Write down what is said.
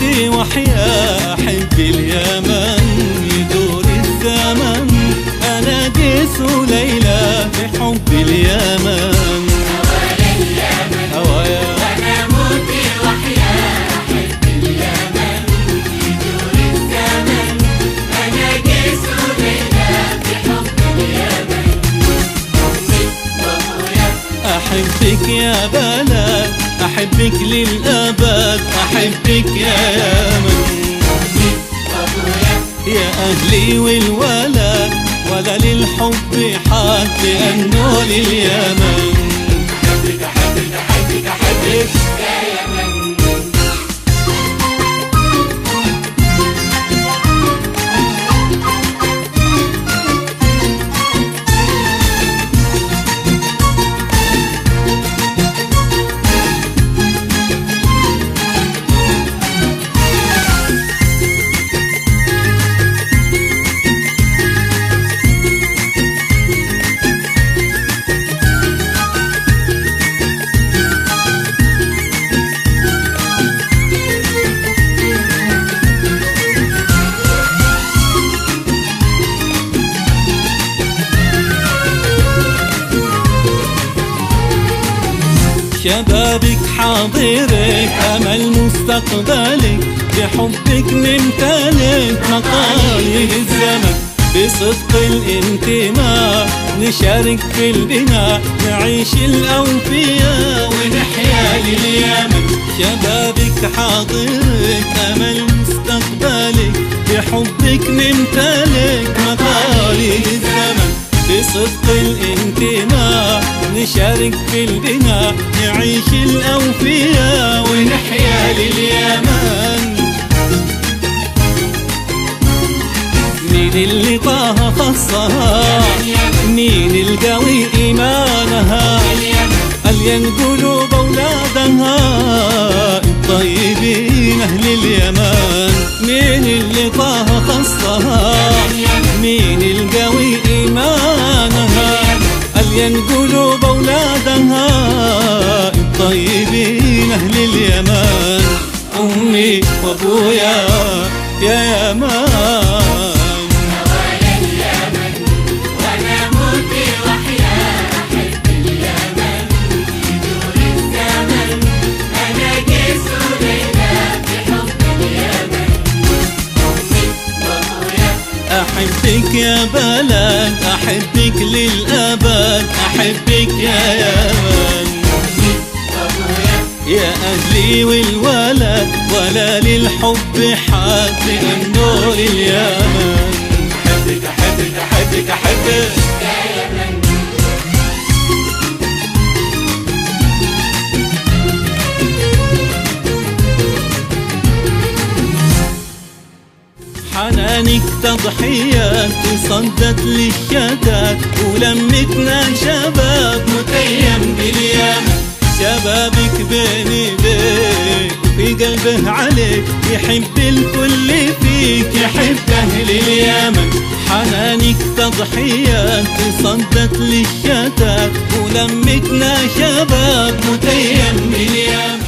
موتي وحيا أحب اليمن. يدور الزمن أناقص ليلى بحب اليمن. هوايا أنا موتي وحيا أحب اليمن. يدور الزمن أناقص ليلى بحب اليمن. أمي وأبويا أحبك يا بلد، أحبك للأبد، أحبك يا يمن. يا أهلي والولد ولا للحب حد لأنه لليمن. أحبك أحبك أحبك أحبك يا يمن. شبابك حاضرك أمل مستقبلك، بحبك نمتلك مقاليد الزمن. بصدق الانتماء نشارك في البناء، نعيش الأوفياء ونحيا لليمن. شبابك حاضرك أمل مستقبلك، بحبك نمتلك مقاليد الزمن. بصدق الانتماء نشارك في البناء، نعيش الأوفياء ونحيا لليمن. مين اللي طه خصها؟ مين القوي إيمانها؟ ألين قلوب أولادها الطيبين أهل اليمن. مين اللي طه خصها؟ مين القوي إيمانها؟ ألين قلوب أولادها الطيبين أهل اليمن. أمي وأبويا يا يمن. أحبك يا بلد، أحبك للأبد، أحبك يا يمن. يا أهلي والولد ولا للحب حد لأنه لليمن. أحبك أحبك أحبك أحبك يا يمن. حنانك تضحيات تصدت للشتات، ولمتنا شباب متيم باليمن. شبابك بين ايديك وفي قلبه عليك، يحب الكل فيك، يحب أهل اليمن. حنانك تضحيات تصدت للشتات، ولمتنا شباب متيم باليمن.